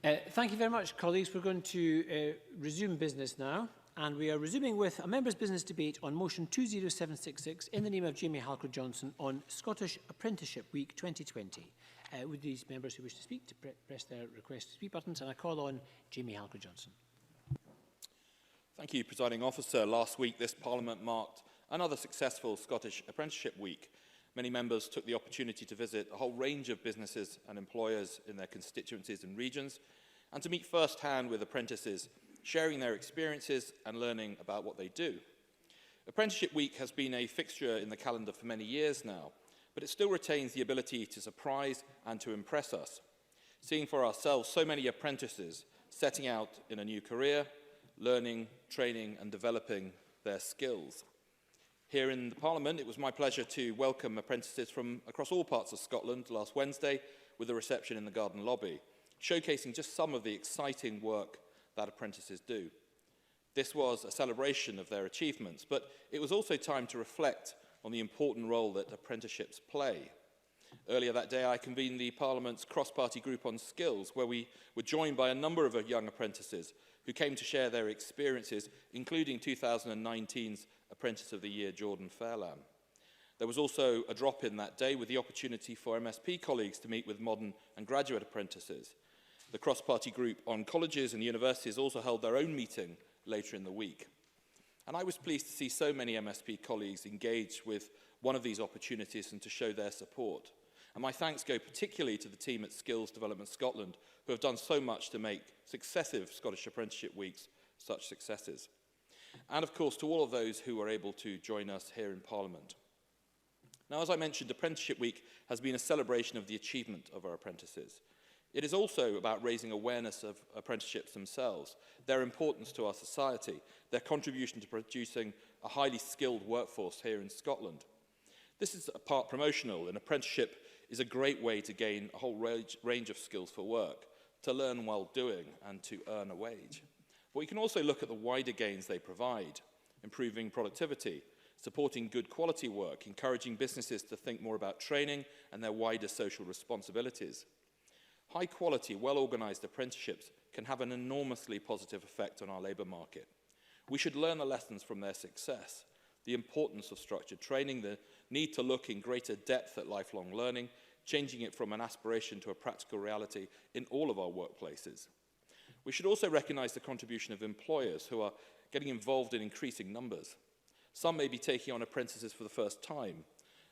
Thank you very much, colleagues. We're going to resume business now, and we are resuming with a members' business debate on motion 20766 in the name of Jamie Halker-Johnson on Scottish Apprenticeship Week 2020. Would these members who wish to speak to press their request to speak buttons, and I call on Jamie Halker-Johnson. Thank you, Presiding Officer. Last week, this Parliament marked another successful Scottish Apprenticeship Week. Many members took the opportunity to visit a whole range of businesses and employers in their constituencies and regions, and to meet firsthand with apprentices, sharing their experiences and learning about what they do. Apprenticeship Week has been a fixture in the calendar for many years now, but it still retains the ability to surprise and to impress us. Seeing for ourselves so many apprentices setting out in a new career, learning, training and developing their skills. Here in the Parliament, it was my pleasure to welcome apprentices from across all parts of Scotland last Wednesday with a reception in the garden lobby, showcasing just some of the exciting work that apprentices do. This was a celebration of their achievements, but it was also time to reflect on the important role that apprenticeships play. Earlier that day, I convened the Parliament's cross-party group on skills, where we were joined by a number of young apprentices who came to share their experiences, including 2019's Apprentice of the Year, Jordan Fairlam. There was also a drop-in that day with the opportunity for MSP colleagues to meet with modern and graduate apprentices. The cross-party group on colleges and universities also held their own meeting later in the week. And I was pleased to see so many MSP colleagues engage with one of these opportunities and to show their support. And my thanks go particularly to the team at Skills Development Scotland, who have done so much to make successive Scottish Apprenticeship Weeks such successes. And of course, to all of those who were able to join us here in Parliament. Now, as I mentioned, Apprenticeship Week has been a celebration of the achievement of our apprentices. It is also about raising awareness of apprenticeships themselves, their importance to our society, their contribution to producing a highly skilled workforce here in Scotland. This is a part promotional. An apprenticeship is a great way to gain a whole range of skills for work, to learn while doing and to earn a wage. But we can also look at the wider gains they provide, improving productivity, supporting good quality work, encouraging businesses to think more about training and their wider social responsibilities. High quality, well-organised apprenticeships can have an enormously positive effect on our labour market. We should learn the lessons from their success, the importance of structured training, the need to look in greater depth at lifelong learning, changing it from an aspiration to a practical reality in all of our workplaces. We should also recognise the contribution of employers who are getting involved in increasing numbers. Some may be taking on apprentices for the first time.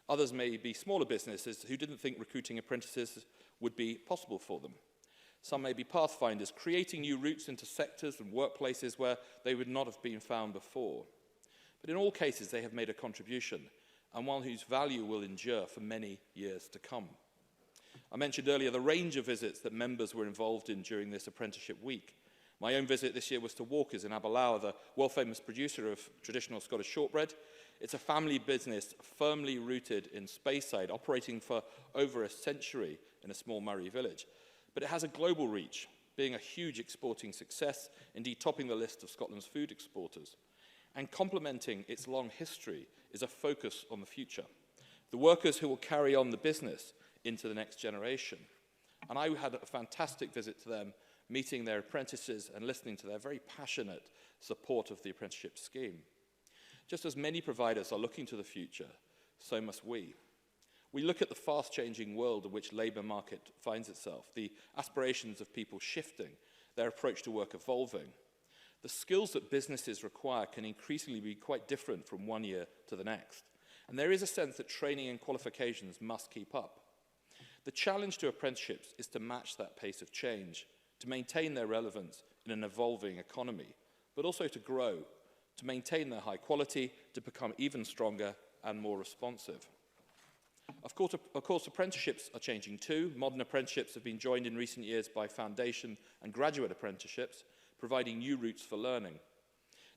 Others may be smaller businesses who didn't think recruiting apprentices would be possible for them. Some may be pathfinders, creating new routes into sectors and workplaces where they would not have been found before. But in all cases, they have made a contribution, and one whose value will endure for many years to come. I mentioned earlier the range of visits that members were involved in during this apprenticeship week. My own visit this year was to Walkers in Aberlour, the world-famous producer of traditional Scottish shortbread. It's a family business firmly rooted in Speyside, operating for over a century in a small Murray village. But it has a global reach, being a huge exporting success, indeed topping the list of Scotland's food exporters. And complementing its long history is a focus on the future. The workers who will carry on the business into the next generation. And I had a fantastic visit to them, meeting their apprentices and listening to their very passionate support of the apprenticeship scheme. Just as many providers are looking to the future, so must we. We look at the fast-changing world in which the labour market finds itself, the aspirations of people shifting, their approach to work evolving. The skills that businesses require can increasingly be quite different from one year to the next. And there is a sense that training and qualifications must keep up. The challenge to apprenticeships is to match that pace of change, to maintain their relevance in an evolving economy, but also to grow, to maintain their high quality, to become even stronger and more responsive. Of course, apprenticeships are changing too. Modern apprenticeships have been joined in recent years by foundation and graduate apprenticeships, providing new routes for learning.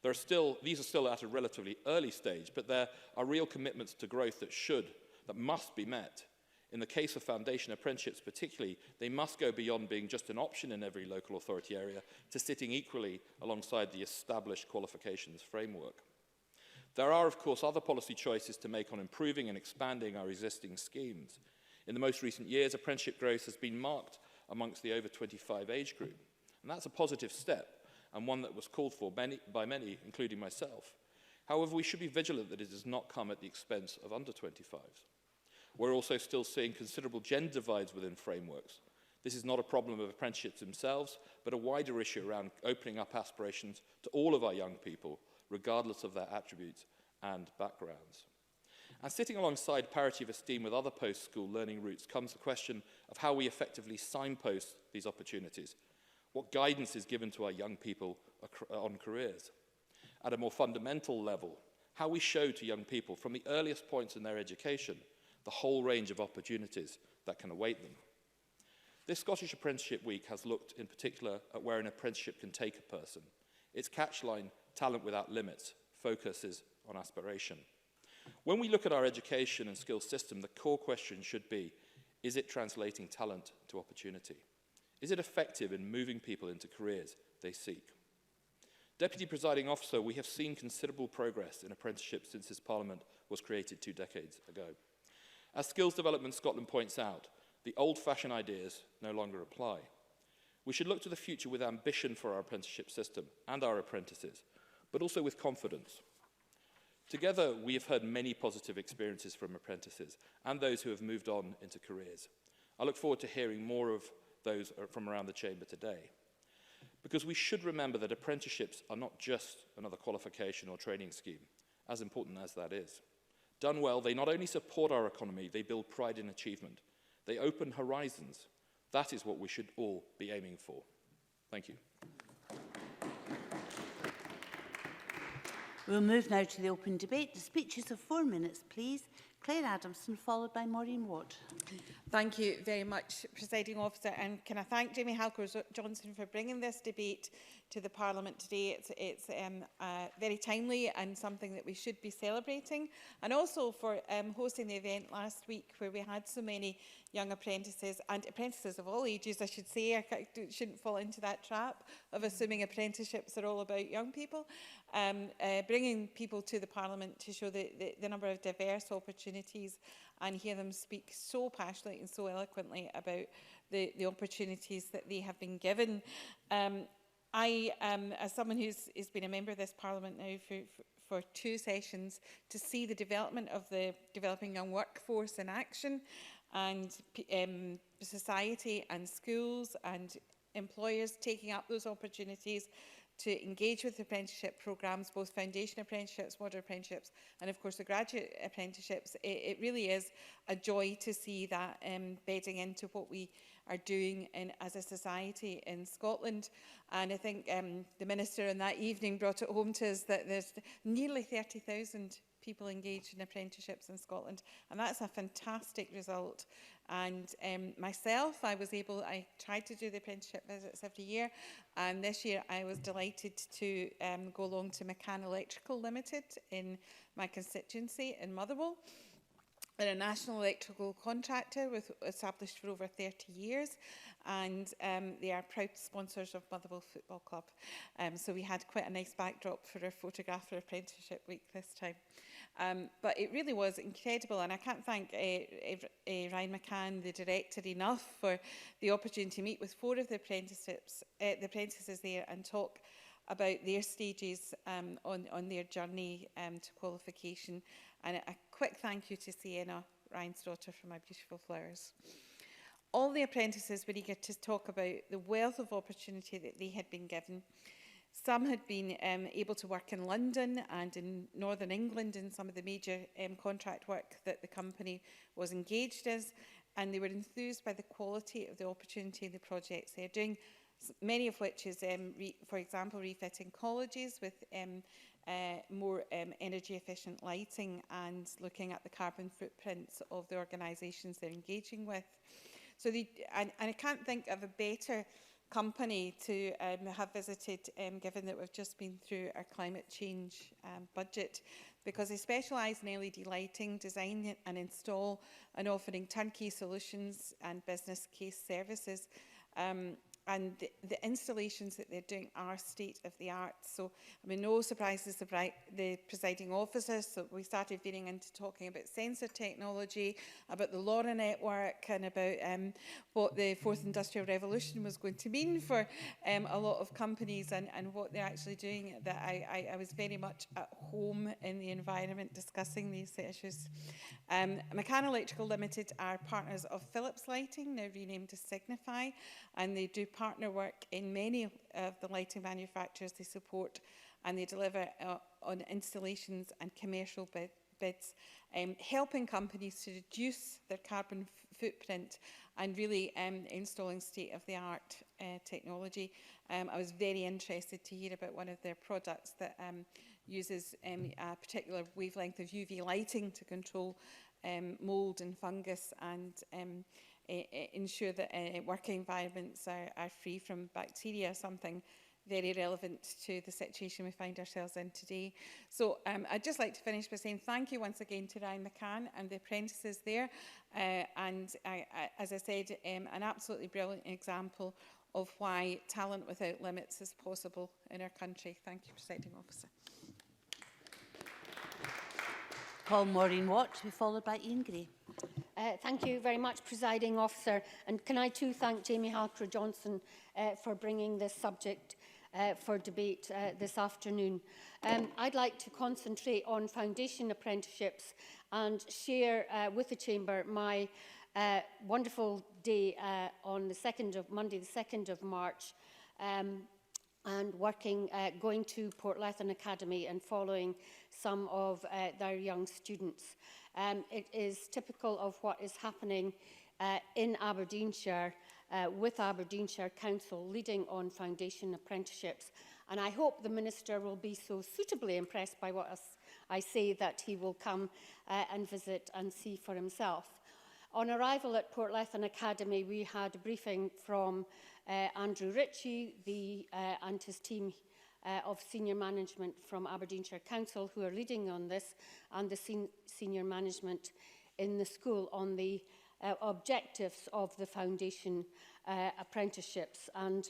These are still at a relatively early stage, but there are real commitments to growth that must be met. In the case of foundation apprenticeships particularly, they must go beyond being just an option in every local authority area to sitting equally alongside the established qualifications framework. There are, of course, other policy choices to make on improving and expanding our existing schemes. In the most recent years, apprenticeship growth has been marked amongst the over 25 age group. And that's a positive step, and one that was called for by many, including myself. However, we should be vigilant that it does not come at the expense of under 25s. We're also still seeing considerable gender divides within frameworks. This is not a problem of apprenticeships themselves, but a wider issue around opening up aspirations to all of our young people, regardless of their attributes and backgrounds. And sitting alongside parity of esteem with other post-school learning routes comes the question of how we effectively signpost these opportunities. What guidance is given to our young people on careers? At a more fundamental level, how we show to young people from the earliest points in their education the whole range of opportunities that can await them. This Scottish Apprenticeship Week has looked in particular at where an apprenticeship can take a person. Its catchline, talent without limits, focuses on aspiration. When we look at our education and skills system, the core question should be, is it translating talent to opportunity? Is it effective in moving people into careers they seek? Deputy Presiding Officer, we have seen considerable progress in apprenticeships since this Parliament was created 2 decades ago. As Skills Development Scotland points out, the old-fashioned ideas no longer apply. We should look to the future with ambition for our apprenticeship system and our apprentices, but also with confidence. Together, we have heard many positive experiences from apprentices and those who have moved on into careers. I look forward to hearing more of those from around the chamber today. Because we should remember that apprenticeships are not just another qualification or training scheme, as important as that is. Done well, they not only support our economy, they build pride in achievement. They open horizons. That is what we should all be aiming for. Thank you. We'll move now to the open debate. The speeches of 4 minutes, please. Claire Adamson, followed by Maureen Watt. Thank you very much, Presiding Officer. And can I thank Jamie Halcrow-Johnson for bringing this debate to the Parliament today. It's very timely and something that we should be celebrating. And also for hosting the event last week where we had so many young apprentices and apprentices of all ages, I should say. I shouldn't fall into that trap of assuming apprenticeships are all about young people. Bringing people to the Parliament to show the number of diverse opportunities and hear them speak so passionately and so eloquently about the opportunities that they have been given. I, as someone who's been a member of this Parliament now for 2 sessions, to see the development of the developing young workforce in action, and society and schools and employers taking up those opportunities to engage with apprenticeship programmes, both foundation apprenticeships, modern apprenticeships, and of course the graduate apprenticeships. It really is a joy to see that bedding into what we are doing as a society in Scotland. And I think the Minister on that evening brought it home to us that there's nearly 30,000 people engaged in apprenticeships in Scotland, and that's a fantastic result. And myself, I tried to do the apprenticeship visits every year, and this year I was delighted to go along to McCann Electrical Limited in my constituency in Motherwell. They're a national electrical contractor established for over 30 years, and they are proud sponsors of Motherwell Football Club. So we had quite a nice backdrop for our photograph for Apprenticeship Week this time. But it really was incredible, and I can't thank Ryan McCann, the director, enough for the opportunity to meet with 4 of the apprentices there and talk about their stages on their journey to qualification. And a quick thank you to Sienna, Ryan's daughter, for my beautiful flowers. All the apprentices were eager to talk about the wealth of opportunity that they had been given. Some had been able to work in London and in Northern England in some of the major contract work that the company was engaged in, and they were enthused by the quality of the opportunity in the projects they're doing, many of which is, for example, refitting colleges with more energy efficient lighting and looking at the carbon footprints of the organisations they're engaging with. So and I can't think of a better company to have visited, given that we've just been through our climate change budget, because they specialise in LED lighting, design and install, and offering turnkey solutions and business case services. the installations that they're doing are state of the art. So, I mean, no surprises to the presiding officers. So we started veering into talking about sensor technology, about the LoRa network, and about what the fourth industrial revolution was going to mean for a lot of companies and what they're actually doing. That I was very much at home in the environment discussing these issues. McCann Electrical Limited are partners of Philips Lighting, now renamed to Signify, and they do partner work in many of the lighting manufacturers they support, and they deliver on installations and commercial bids, helping companies to reduce their carbon footprint and really installing state-of-the-art technology. I was very interested to hear about one of their products that uses a particular wavelength of UV lighting to control mould and fungus and ensure that working environments are free from bacteria, something very relevant to the situation we find ourselves in today. So I'd just like to finish by saying thank you once again to Ryan McCann and the apprentices there. And as I said, an absolutely brilliant example of why talent without limits is possible in our country. Thank you, Presiding Officer. Call Maureen Watt, to be followed by Ian Gray. Thank you very much, Presiding Officer. And can I too thank Jamie Halcrow-Johnson for bringing this subject for debate this afternoon. I'd like to concentrate on foundation apprenticeships and share with the Chamber my wonderful day on the Monday the 2nd of March and going to Portlethen Academy and following some of their young students. It is typical of what is happening in Aberdeenshire with Aberdeenshire Council leading on foundation apprenticeships. And I hope the Minister will be so suitably impressed by what I say that he will come and visit and see for himself. On arrival at Portlethen Academy, we had a briefing from Andrew Ritchie and his team of senior management from Aberdeenshire Council who are leading on this, and the senior management in the school on the objectives of the foundation apprenticeships. And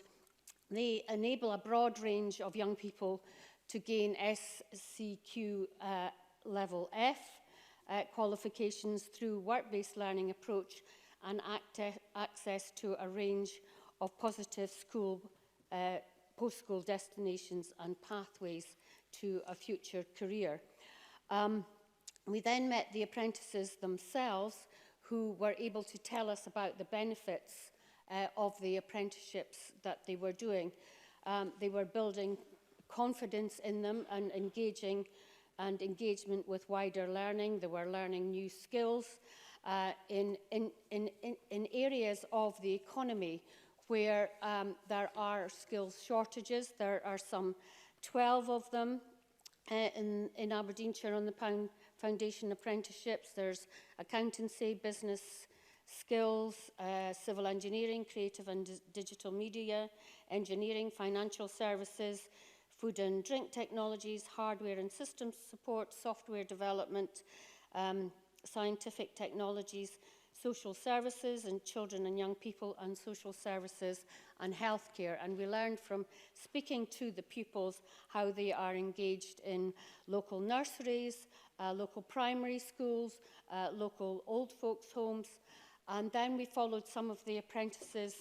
they enable a broad range of young people to gain SCQ level F qualifications through work-based learning approach and access to a range of positive post-school destinations and pathways to a future career. We then met the apprentices themselves who were able to tell us about the benefits of the apprenticeships that they were doing. They were building confidence in them and engagement with wider learning. They were learning new skills in areas of the economy where there are skills shortages. There are some 12 of them in Aberdeenshire on the foundation apprenticeships. There's accountancy, business skills, civil engineering, creative and digital media, engineering, financial services, food and drink technologies, hardware and systems support, software development, scientific technologies, social services and children and young people, and social services and healthcare. And we learned from speaking to the pupils how they are engaged in local nurseries, local primary schools, local old folks' homes. And then we followed some of the apprentices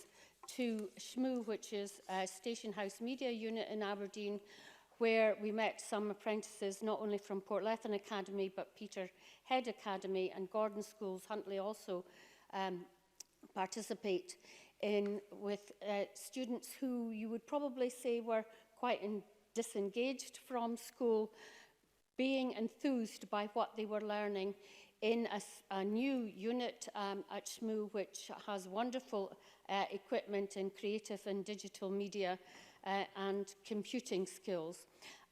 to SHMU, which is a Station House Media Unit in Aberdeen, where we met some apprentices not only from Portlethen Academy but Peterhead Academy and Gordon Schools. Huntly also participate in with students who you would probably say were quite disengaged from school, being enthused by what they were learning in a new unit at SHMU, which has wonderful equipment in creative and digital media and computing skills.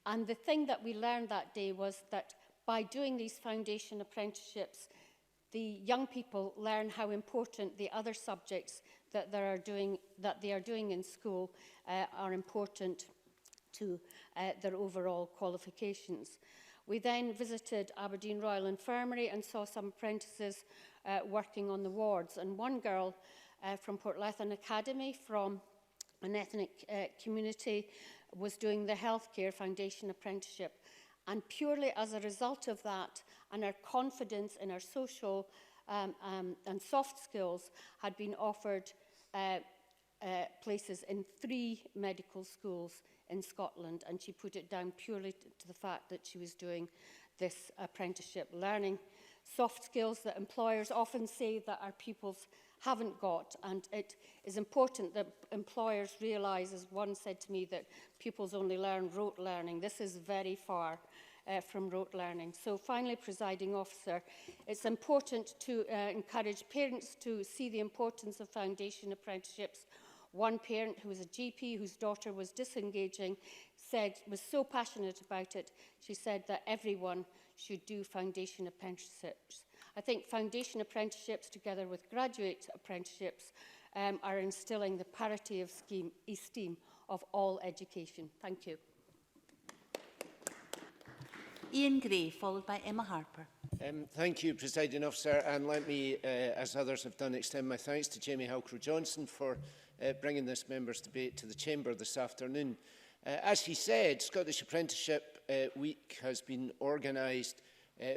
And the thing that we learned that day was that by doing these foundation apprenticeships, the young people learn how important the other subjects that they are doing in school are important to their overall qualifications. We then visited Aberdeen Royal Infirmary and saw some apprentices working on the wards. And one girl from Portlethen Academy from an ethnic community was doing the Healthcare Foundation Apprenticeship. And purely as a result of that, and our confidence in our social and soft skills, had been offered places in 3 medical schools in Scotland. And she put it down purely to the fact that she was doing this apprenticeship, learning soft skills that employers often say that our pupils haven't got. And it is important that employers realise, as one said to me, that pupils only learn rote learning. This is very far from rote learning. So finally, Presiding Officer, it's important to encourage parents to see the importance of foundation apprenticeships. One parent who was a GP whose daughter was disengaging was so passionate about it, she said that everyone should do foundation apprenticeships. I think foundation apprenticeships together with graduate apprenticeships are instilling the parity of esteem of all education. Thank you. Ian Gray, followed by Emma Harper. Thank you, Presiding Officer, and let me, as others have done, extend my thanks to Jamie Halcrow-Johnson for bringing this members' debate to the Chamber this afternoon. As he said, Scottish Apprenticeship Week has been organised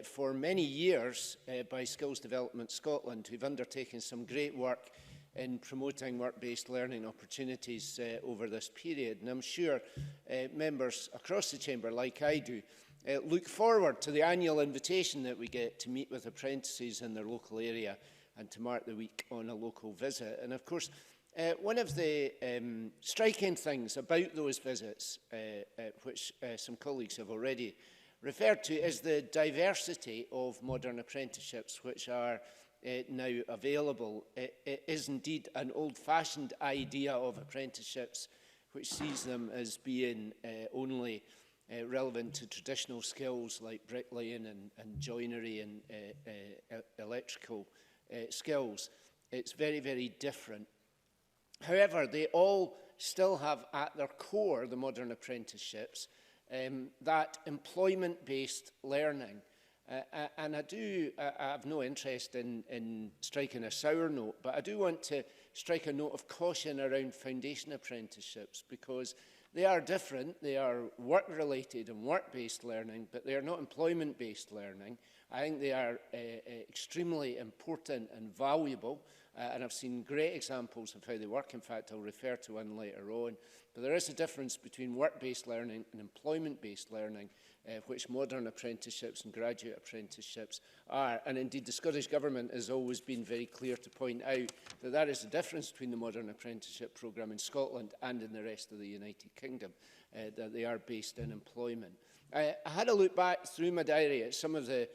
for many years by Skills Development Scotland, who've undertaken some great work in promoting work-based learning opportunities over this period. And I'm sure members across the Chamber, like I do, look forward to the annual invitation that we get to meet with apprentices in their local area and to mark the week on a local visit. And of course, one of the striking things about those visits, which some colleagues have already referred to, is the diversity of modern apprenticeships which are now available. It is indeed an old-fashioned idea of apprenticeships which sees them as being only relevant to traditional skills like bricklaying and joinery and electrical skills. It's very, very different. However, they all still have at their core, the modern apprenticeships, that employment-based learning. And I have no interest in striking a sour note, but I do want to strike a note of caution around foundation apprenticeships, because they are different. They are work-related and work-based learning, but they are not employment-based learning. I think they are extremely important and valuable, and I've seen great examples of how they work. In fact, I'll refer to one later on. But there is a difference between work-based learning and employment-based learning, which modern apprenticeships and graduate apprenticeships are. And indeed, the Scottish Government has always been very clear to point out that there is a difference between the modern apprenticeship programme in Scotland and in the rest of the United Kingdom, that they are based in employment. I had a look back through my diary at some of the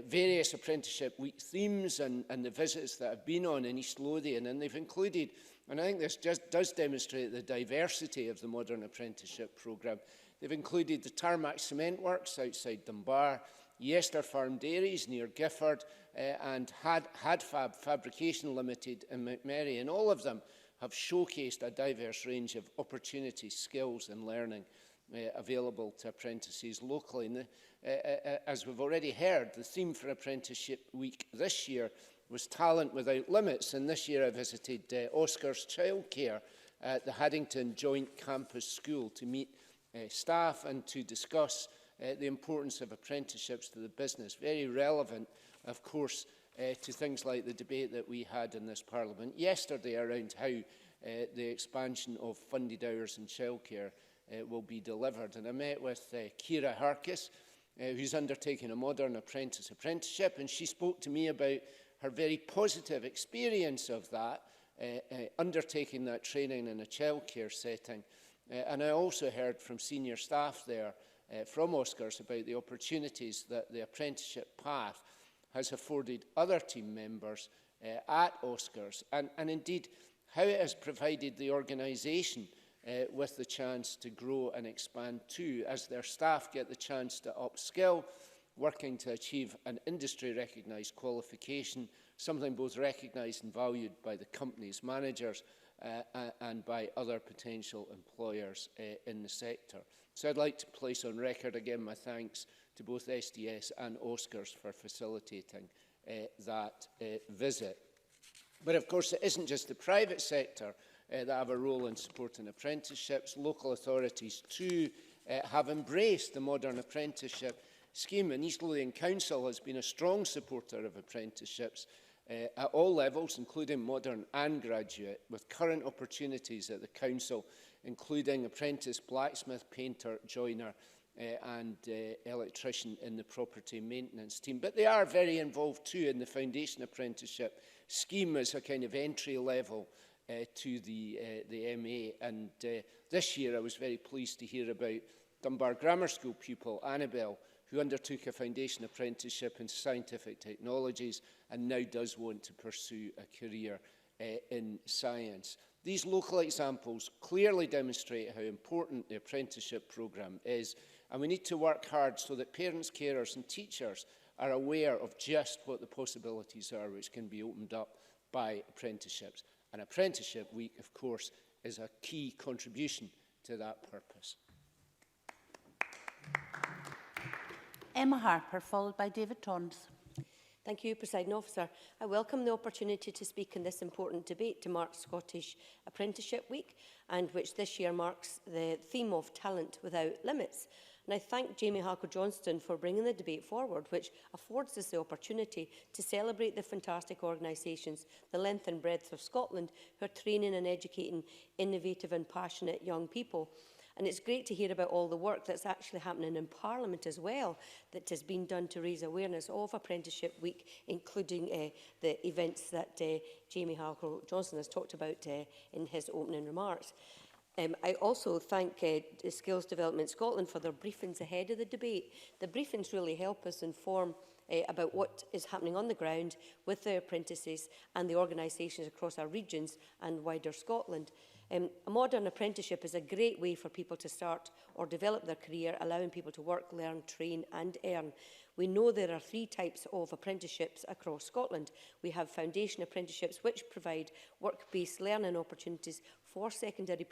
various Apprenticeship Week themes and the visits that I've been on in East Lothian, and they've included, and I think this just does demonstrate the diversity of the modern apprenticeship programme. They've included the Tarmac Cement Works outside Dunbar, Yester Farm Dairies near Gifford, and Hadfab Fabrication Limited in Mcmurray, and all of them have showcased a diverse range of opportunities, skills and learning available to apprentices locally. And as we've already heard, the theme for Apprenticeship Week this year was Talent Without Limits, and this year I visited Oscar's Childcare at the Haddington Joint Campus School to meet staff and to discuss the importance of apprenticeships to the business. Very relevant, of course, to things like the debate that we had in this Parliament yesterday around how the expansion of funded hours in childcare will be delivered. And I met with Ciara Harkis, who's undertaking a modern apprentice apprenticeship, and she spoke to me about her very positive experience of that, undertaking that training in a childcare setting. And I also heard from senior staff there from Oscars about the opportunities that the apprenticeship path has afforded other team members at Oscars, and indeed how it has provided the organisation with the chance to grow and expand too, as their staff get the chance to upskill, working to achieve an industry-recognised qualification, something both recognised and valued by the company's managers and by other potential employers in the sector. So I'd like to place on record again my thanks to both SDS and Oscars for facilitating that visit. But of course it isn't just the private sector that have a role in supporting apprenticeships. Local authorities too have embraced the modern apprenticeship scheme, and East Lothian Council has been a strong supporter of apprenticeships at all levels, including modern and graduate, with current opportunities at the council, including apprentice blacksmith, painter, joiner and electrician in the property maintenance team. But they are very involved too in the foundation apprenticeship scheme as a kind of entry level to the MA. And this year I was very pleased to hear about Dunbar Grammar School pupil Annabelle, who undertook a foundation apprenticeship in scientific technologies and now does want to pursue a career in science. These local examples clearly demonstrate how important the apprenticeship programme is, and we need to work hard so that parents, carers and teachers are aware of just what the possibilities are which can be opened up by apprenticeships. And Apprenticeship Week, of course, is a key contribution to that purpose. Emma Harper, followed by David Torrance. Thank you, Presiding Officer. I welcome the opportunity to speak in this important debate to mark Scottish Apprenticeship Week, and which this year marks the theme of talent without limits. And I thank Jamie Halker-Johnston for bringing the debate forward, which affords us the opportunity to celebrate the fantastic organisations, the length and breadth of Scotland, who are training and educating innovative and passionate young people. And it's great to hear about all the work that's actually happening in Parliament as well, that has been done to raise awareness of Apprenticeship Week, including the events that Jamie Halker-Johnston has talked about in his opening remarks. I also thank Skills Development Scotland for their briefings ahead of the debate. The briefings really help us inform about what is happening on the ground with the apprentices and the organisations across our regions and wider Scotland. A modern apprenticeship is a great way for people to start or develop their career, allowing people to work, learn, train and earn. We know there are 3 types of apprenticeships across Scotland. We have foundation apprenticeships, which provide work-based learning opportunities for secondary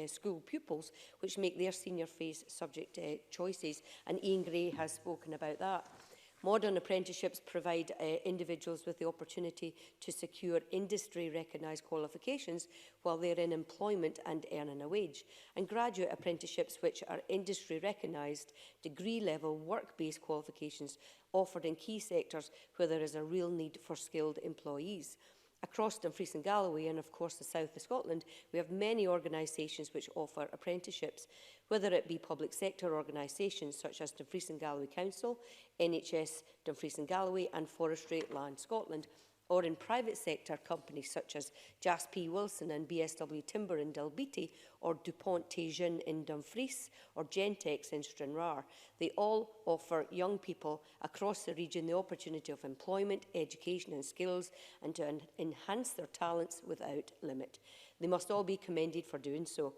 school pupils, which make their senior phase subject choices, and Ian Gray has spoken about that. Modern apprenticeships provide individuals with the opportunity to secure industry-recognised qualifications while they're in employment and earning a wage. And graduate apprenticeships, which are industry-recognised, degree-level, work-based qualifications offered in key sectors where there is a real need for skilled employees. Across Dumfries and Galloway and, of course, the south of Scotland, we have many organisations which offer apprenticeships, whether it be public sector organisations such as Dumfries and Galloway Council, NHS Dumfries and Galloway and Forestry Land Scotland, or in private sector companies such as Jas P. Wilson and BSW Timber in Dalbeattie, or DuPont Teijin in Dumfries, or Gentex in Stranraer. They all offer young people across the region the opportunity of employment, education and skills, and to enhance their talents without limit. They must all be commended for doing so.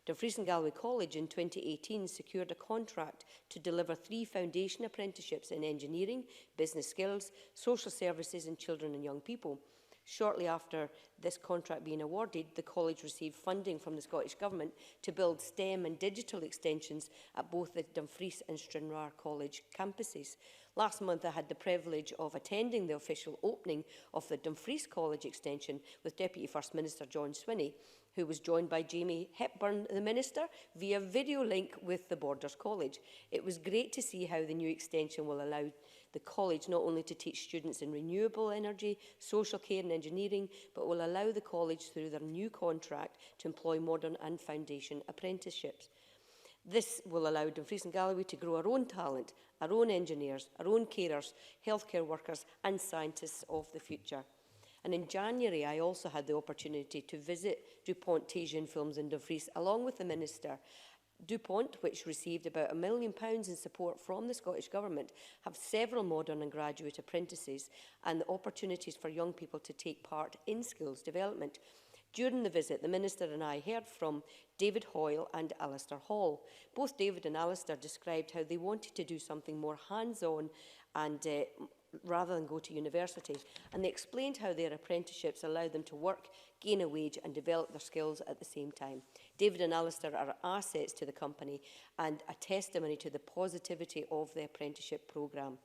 Dumfries and Galloway College in 2018 secured a contract to deliver 3 foundation apprenticeships in engineering, business skills, social services and children and young people. Shortly after this contract being awarded, the college received funding from the Scottish Government to build STEM and digital extensions at both the Dumfries and Stranraer College campuses. Last month, I had the privilege of attending the official opening of the Dumfries College extension with Deputy First Minister John Swinney, who was joined by Jamie Hepburn, the Minister, via video link with the Borders College. It was great to see how the new extension will allow the college not only to teach students in renewable energy, social care and engineering, but will allow the college through their new contract to employ modern and foundation apprenticeships. This will allow Dumfries and Galloway to grow our own talent, our own engineers, our own carers, healthcare workers and scientists of the future. And in January, I also had the opportunity to visit DuPont Teijin Films in Dumfries along with the Minister. DuPont, which received about £1 million in support from the Scottish Government, have several modern and graduate apprentices and the opportunities for young people to take part in skills development. During the visit, the Minister and I heard from David Hoyle and Alistair Hall. Both David and Alistair described how they wanted to do something more hands-on and rather than go to university, and they explained how their apprenticeships allow them to work, gain a wage and develop their skills at the same time. David and Alistair are assets to the company and a testimony to the positivity of the apprenticeship programme.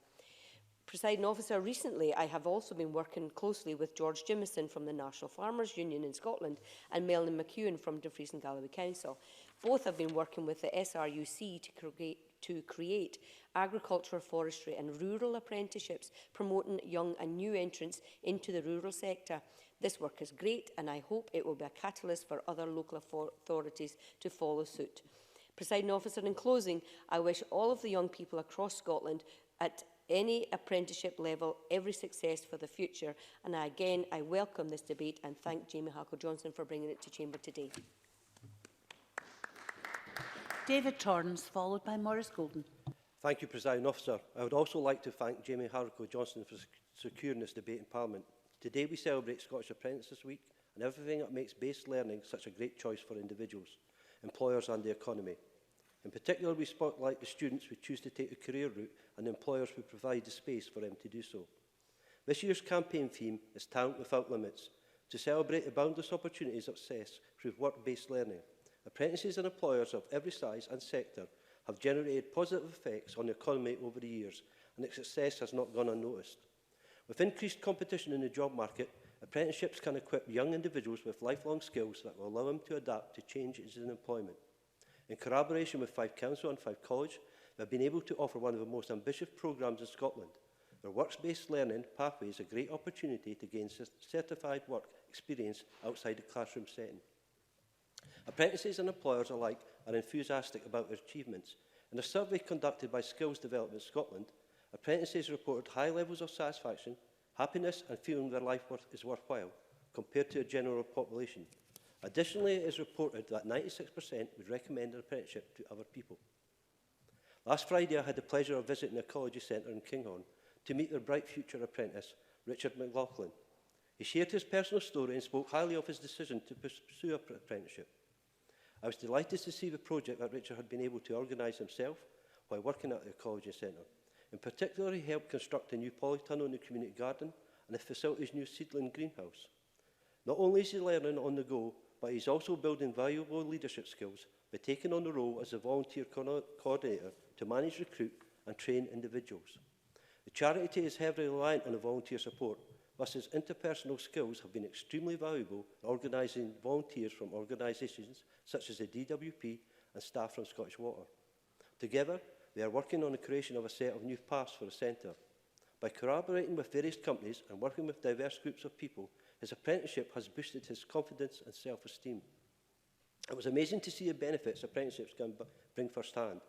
Presiding Officer, recently I have also been working closely with George Jimison from the National Farmers Union in Scotland and Melanie McEwen from Dumfries and Galloway Council. Both have been working with the SRUC to create agriculture, forestry and rural apprenticeships, promoting young and new entrants into the rural sector. This work is great and I hope it will be a catalyst for other local authorities to follow suit. Presiding Officer, in closing, I wish all of the young people across Scotland at any apprenticeship level every success for the future, and I welcome this debate and thank Jamie Halker-Johnson for bringing it to Chamber today. David Torrance, followed by Maurice Golden. Thank you, Presiding Officer. I would also like to thank Jamie Halker-Johnson for securing this debate in Parliament. Today we celebrate Scottish Apprentices Week and everything that makes base learning such a great choice for individuals, employers and the economy. In particular, we spotlight the students who choose to take the career route and the employers who provide the space for them to do so. This year's campaign theme is Talent Without Limits, to celebrate the boundless opportunities of success through work-based learning. Apprentices and employers of every size and sector have generated positive effects on the economy over the years, and its success has not gone unnoticed. With increased competition in the job market, apprenticeships can equip young individuals with lifelong skills that will allow them to adapt to changes in employment. In collaboration with Fife Council and Fife College, we have been able to offer one of the most ambitious programmes in Scotland. Their works-based learning pathway is a great opportunity to gain certified work experience outside the classroom setting. Apprentices and employers alike are enthusiastic about their achievements. In a survey conducted by Skills Development Scotland, apprentices reported high levels of satisfaction, happiness and feeling their life is worthwhile compared to the general population. Additionally, it is reported that 96% would recommend an apprenticeship to other people. Last Friday, I had the pleasure of visiting the Ecology Centre in Kinghorn to meet their bright future apprentice, Richard McLaughlin. He shared his personal story and spoke highly of his decision to pursue an apprenticeship. I was delighted to see the project that Richard had been able to organise himself while working at the Ecology Centre. In particular, he helped construct a new polytunnel in the community garden and the facility's new seedling greenhouse. Not only is he learning on the go, but he's also building valuable leadership skills by taking on the role as a volunteer coordinator to manage, recruit and train individuals. The charity is heavily reliant on the volunteer support, thus his interpersonal skills have been extremely valuable in organising volunteers from organisations such as the DWP and staff from Scottish Water. Together, they are working on the creation of a set of new paths for the centre. By collaborating with various companies and working with diverse groups of people, his apprenticeship has boosted his confidence and self-esteem. It was amazing to see the benefits apprenticeships can bring firsthand.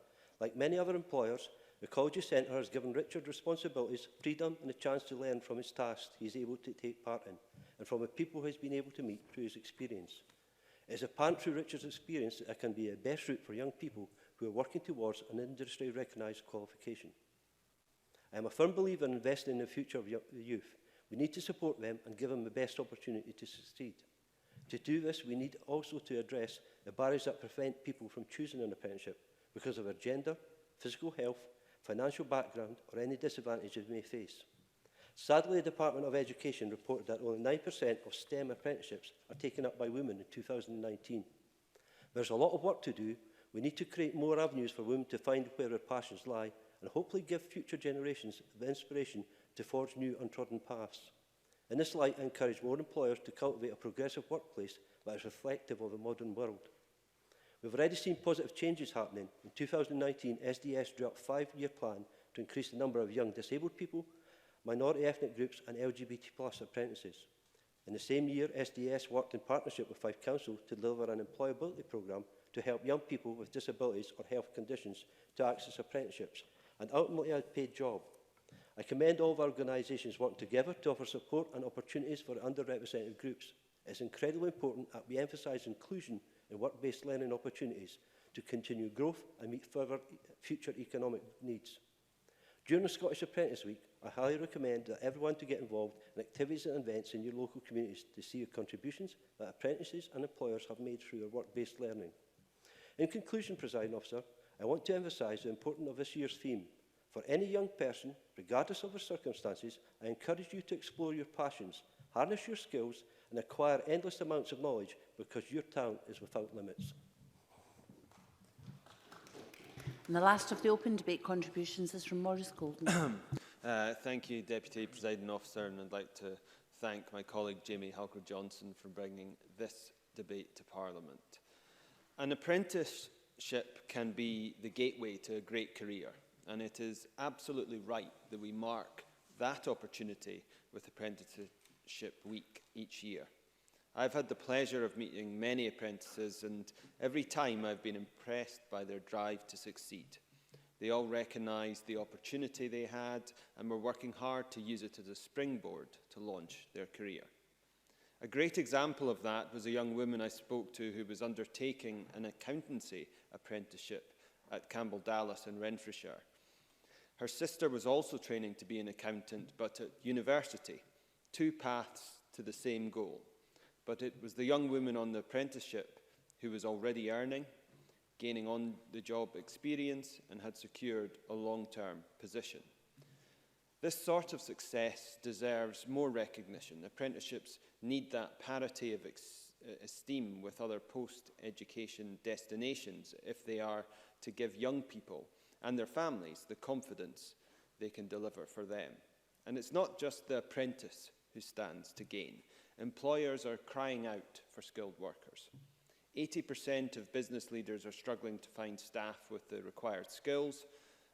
Like many other employers, the Ecology Centre has given Richard responsibilities, freedom and a chance to learn from his tasks he is able to take part in and from the people he has been able to meet through his experience. It is apparent through Richard's experience that it can be a best route for young people who are working towards an industry-recognised qualification. I am a firm believer in investing in the future of the youth. We need to support them and give them the best opportunity to succeed. To do this, we need also to address the barriers that prevent people from choosing an apprenticeship because of their gender, physical health, financial background or any disadvantages they may face. Sadly, the Department of Education reported that only 9% of STEM apprenticeships are taken up by women in 2019. There's a lot of work to do. We need to create more avenues for women to find where their passions lie and hopefully give future generations the inspiration to forge new untrodden paths. In this light, I encourage more employers to cultivate a progressive workplace that is reflective of the modern world. We've already seen positive changes happening. In 2019, SDS drew up a 5-year plan to increase the number of young disabled people, minority ethnic groups and LGBT+ apprentices. In the same year, SDS worked in partnership with Fife Council to deliver an employability programme to help young people with disabilities or health conditions to access apprenticeships and ultimately a paid job. I commend all of our organisations working together to offer support and opportunities for underrepresented groups. It is incredibly important that we emphasise inclusion in work-based learning opportunities to continue growth and meet further future economic needs. During the Scottish Apprentice Week, I highly recommend that everyone to get involved in activities and events in your local communities to see the contributions that apprentices and employers have made through their work-based learning. In conclusion, Presiding Officer, I want to emphasise the importance of this year's theme. For any young person, regardless of their circumstances, I encourage you to explore your passions, harness your skills and acquire endless amounts of knowledge because your talent is without limits. And the last of the open debate contributions is from Maurice Golden. Thank you, Deputy Presiding Officer, and I'd like to thank my colleague Jamie Halker-Johnson for bringing this debate to Parliament. An apprenticeship can be the gateway to a great career, and it is absolutely right that we mark that opportunity with Apprenticeship Week each year. I've had the pleasure of meeting many apprentices, and every time I've been impressed by their drive to succeed. They all recognised the opportunity they had and were working hard to use it as a springboard to launch their career. A great example of that was a young woman I spoke to who was undertaking an accountancy apprenticeship at Campbell Dallas in Renfrewshire. Her sister was also training to be an accountant, but at university, 2 paths to the same goal. But it was the young woman on the apprenticeship who was already earning, gaining on-the-job experience, and had secured a long-term position. This sort of success deserves more recognition. Apprenticeships need that parity of esteem with other post-education destinations if they are to give young people and their families the confidence they can deliver for them. And it's not just the apprentice who stands to gain. Employers are crying out for skilled workers. 80% of business leaders are struggling to find staff with the required skills,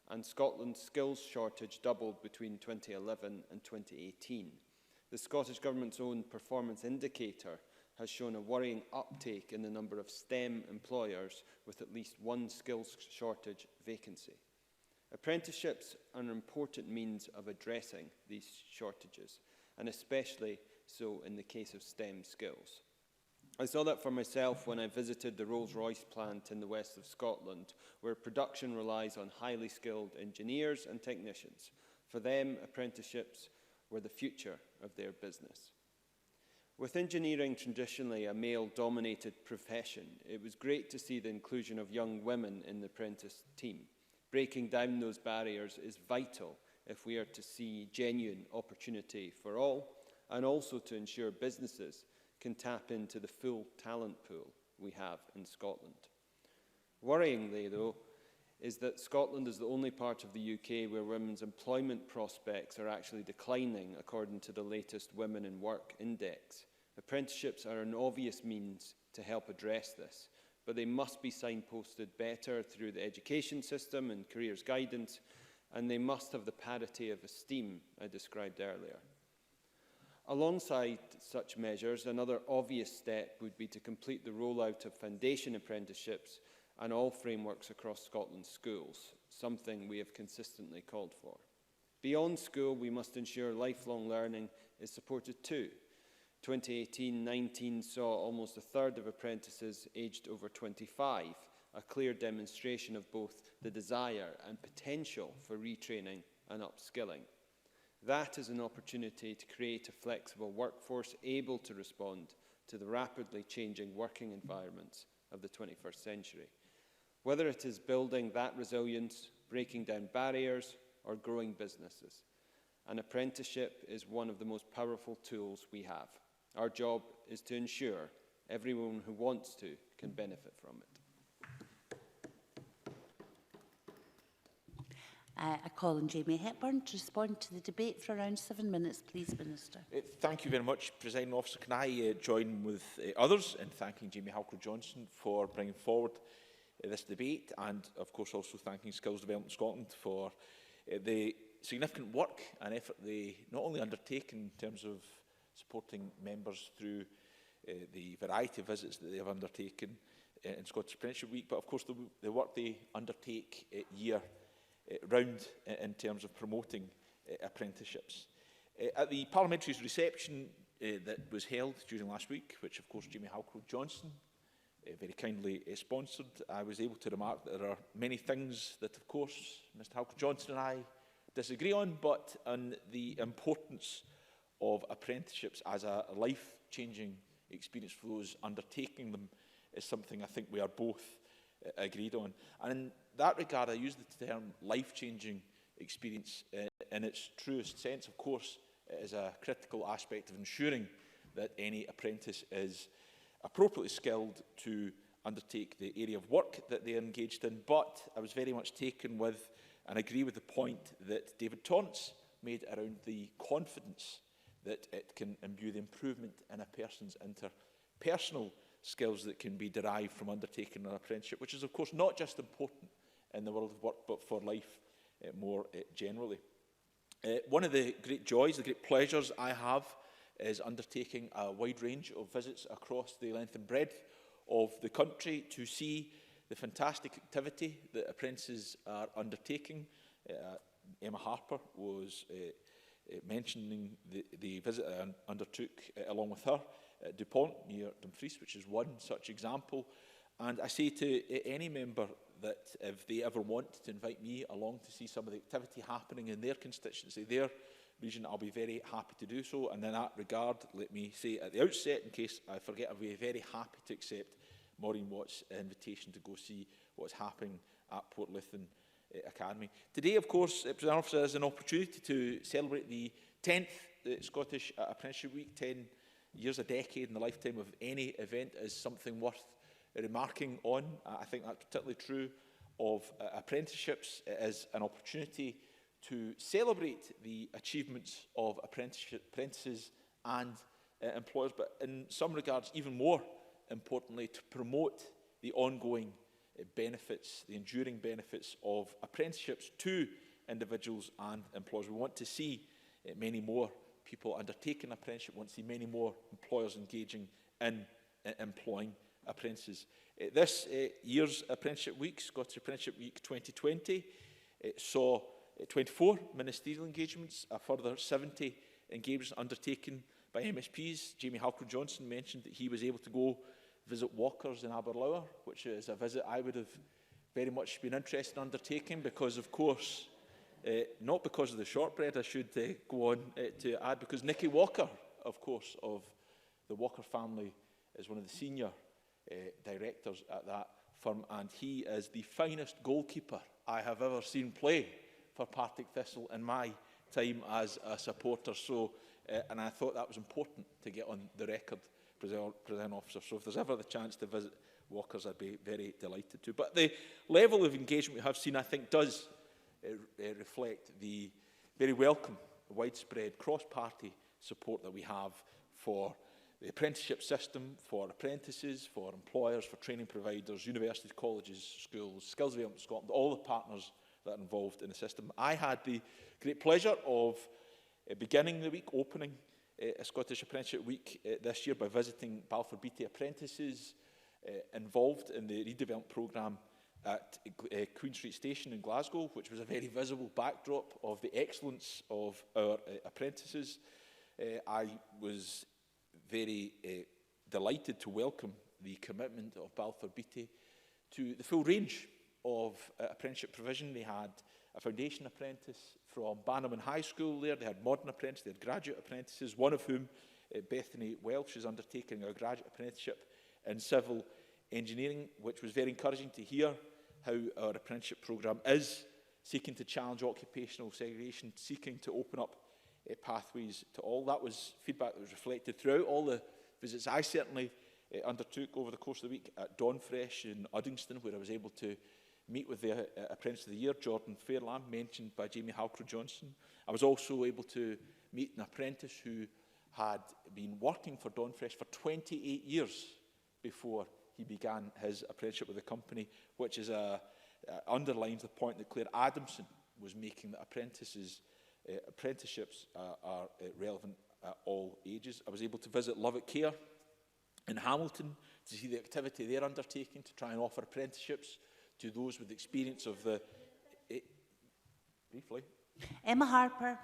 and Scotland's skills shortage doubled between 2011 and 2018. The Scottish Government's own performance indicator has shown a worrying uptake in the number of STEM employers with at least one skills shortage vacancy. Apprenticeships are an important means of addressing these shortages, and especially so in the case of STEM skills. I saw that for myself when I visited the Rolls-Royce plant in the west of Scotland, where production relies on highly skilled engineers and technicians. For them, apprenticeships were the future of their business. With engineering traditionally a male-dominated profession, it was great to see the inclusion of young women in the apprentice team. Breaking down those barriers is vital if we are to see genuine opportunity for all, and also to ensure businesses can tap into the full talent pool we have in Scotland. Worryingly, though, is that Scotland is the only part of the UK where women's employment prospects are actually declining, according to the latest Women in Work Index. Apprenticeships are an obvious means to help address this, but they must be signposted better through the education system and careers guidance, and they must have the parity of esteem I described earlier. Alongside such measures, another obvious step would be to complete the rollout of foundation apprenticeships and all frameworks across Scotland's schools, something we have consistently called for. Beyond school, we must ensure lifelong learning is supported too. 2018-19 saw almost a third of apprentices aged over 25, a clear demonstration of both the desire and potential for retraining and upskilling. That is an opportunity to create a flexible workforce able to respond to the rapidly changing working environments of the 21st century. Whether it is building that resilience, breaking down barriers, or growing businesses, an apprenticeship is one of the most powerful tools we have. Our job is to ensure everyone who wants to can benefit from it. I call on Jamie Hepburn to respond to the debate for around 7 minutes, please, Minister. Thank you very much, Presiding Officer. Can I join with others in thanking Jamie Halker-Johnson for bringing forward this debate, and of course also thanking Skills Development Scotland for the significant work and effort they not only undertake in terms of supporting members through the variety of visits that they have undertaken in Scottish Apprenticeship Week, but of course the work they undertake year round in terms of promoting apprenticeships. At the parliamentary reception that was held during last week, which of course Jamie Halker-Johnson very kindly sponsored, I was able to remark that there are many things that of course Mr Halker-Johnson and I disagree on, but on the importance of apprenticeships as a life-changing experience for those undertaking them is something I think we are both agreed on. And in that regard, I use the term life-changing experience in its truest sense. Of course, it is a critical aspect of ensuring that any apprentice is appropriately skilled to undertake the area of work that they are engaged in. But I was very much taken with and agree with the point that David Torrance made around the confidence that it can imbue the improvement in a person's interpersonal skills that can be derived from undertaking an apprenticeship, which is of course not just important in the world of work but for life more generally. One of the great joys, the great pleasures I have is undertaking a wide range of visits across the length and breadth of the country to see the fantastic activity that apprentices are undertaking. Emma Harper was mentioning the visit I undertook along with her at DuPont near Dumfries, which is one such example. And I say to any member that if they ever want to invite me along to see some of the activity happening in their constituency, their region, I'll be very happy to do so. And in that regard, let me say at the outset, in case I forget, I'll be very happy to accept Maureen Watt's invitation to go see what's happening at Portlethen Academy. Today, of course, President Officer, is an opportunity to celebrate the 10th Scottish Apprenticeship Week. 10 years, a decade in the lifetime of any event is something worth remarking on. I think that's particularly true of apprenticeships. It is an opportunity to celebrate the achievements of apprentices and employers, but in some regards, even more importantly, to promote the ongoing benefits, the enduring benefits of apprenticeships to individuals and employers. We want to see many more people undertaking an apprenticeship. We want to see many more employers engaging in employing apprentices. This year's Apprenticeship Week, Scottish Apprenticeship Week 2020, saw 24 ministerial engagements, a further 70 engagements undertaken by MSPs. Jamie Halcrow-Johnson mentioned that he was able to go visit Walkers in Aberlour, which is a visit I would have very much been interested in undertaking because, of course, not because of the shortbread, I should go on to add, because Nicky Walker, of course, of the Walker family, is one of the senior directors at that firm, and he is the finest goalkeeper I have ever seen play for Partick Thistle in my time as a supporter. So, and I thought that was important to get on the record, President Officer. So if there's ever the chance to visit Walkers, I'd be very delighted to. But the level of engagement we have seen, I think, does reflect the very welcome, widespread, cross-party support that we have for the apprenticeship system, for apprentices, for employers, for training providers, universities, colleges, schools, Skills Development Scotland, all the partners that are involved in the system. I had the great pleasure of beginning the week, opening a Scottish Apprenticeship Week this year by visiting Balfour Beatty apprentices involved in the redevelopment programme at Queen Street Station in Glasgow, which was a very visible backdrop of the excellence of our apprentices. I was very delighted to welcome the commitment of Balfour Beatty to the full range of apprenticeship provision. They had a foundation apprentice from Bannerman High School there, they had modern apprentices, they had graduate apprentices, one of whom, Bethany Welsh, is undertaking a graduate apprenticeship in civil engineering, which was very encouraging to hear how our apprenticeship programme is seeking to challenge occupational segregation, seeking to open up pathways to all. That was feedback that was reflected throughout all the visits I certainly undertook over the course of the week at Dawnfresh in Uddingston, where I was able to meet with the Apprentice of the Year, Jordan Fairlamb, mentioned by Jamie Halcrow-Johnson. I was also able to meet an apprentice who had been working for Dawnfresh for 28 years before he began his apprenticeship with the company, which is underlines the point that Claire Adamson was making, that apprenticeships are relevant at all ages. I was able to visit Lovat Care in Hamilton to see the activity they're undertaking to try and offer apprenticeships to those with experience of the... briefly. Emma Harper.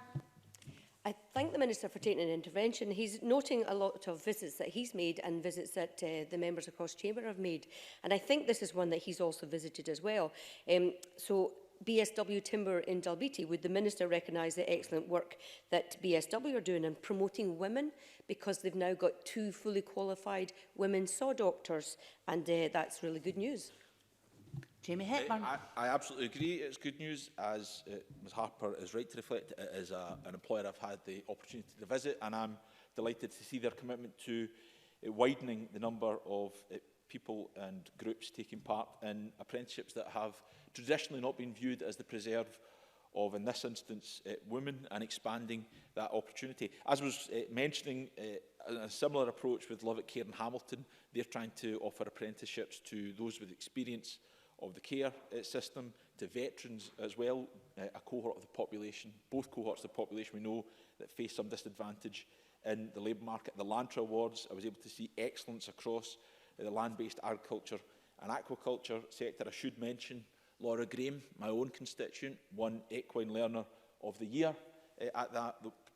I thank the Minister for taking an intervention. He's noting a lot of visits that he's made and visits that the members across Chamber have made. And I think this is one that he's also visited as well. So BSW Timber in Dalbeattie, would the Minister recognise the excellent work that BSW are doing in promoting women, because they've now got 2 fully qualified women saw doctors, and that's really good news. Jamie Hepburn. I absolutely agree. It's good news, as Ms Harper is right to reflect. It is an employer I've had the opportunity to visit, and I'm delighted to see their commitment to widening the number of people and groups taking part in apprenticeships that have traditionally not been viewed as the preserve of, in this instance, women, and expanding that opportunity. As was mentioning, a similar approach with Lovat Care in Hamilton. They're trying to offer apprenticeships to those with experience of the care system, to veterans as well, a cohort of the population, both cohorts of the population we know that face some disadvantage in the labour market. The Lantra Awards, I was able to see excellence across the land-based agriculture and aquaculture sector. I should mention Laura Graham, my own constituent, won Equine Learner of the Year at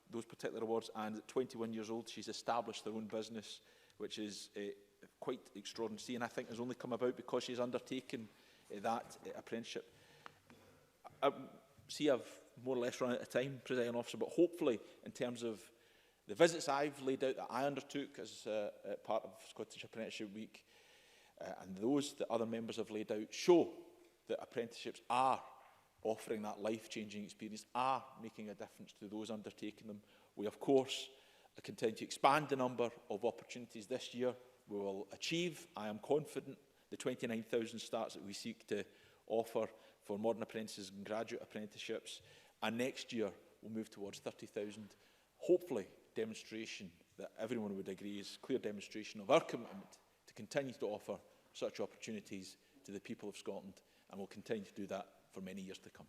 those particular awards, and at 21 years old she's established her own business, which is quite extraordinary to see, and I think has only come about because she's undertaken that apprenticeship. I see I've more or less run out of time, Presiding Officer, but hopefully in terms of the visits I've laid out that I undertook as part of Scottish Apprenticeship Week and those that other members have laid out show that apprenticeships are offering that life-changing experience, are making a difference to those undertaking them. We, of course, continue to expand the number of opportunities this year. We will achieve, I am confident, the 29,000 starts that we seek to offer for modern apprentices and graduate apprenticeships. And next year, we'll move towards 30,000. Hopefully, demonstration that everyone would agree is clear demonstration of our commitment to continue to offer such opportunities to the people of Scotland, and we'll continue to do that for many years to come.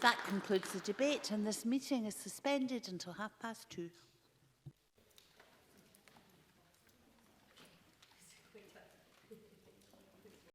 That concludes the debate, and this meeting is suspended until 2:30.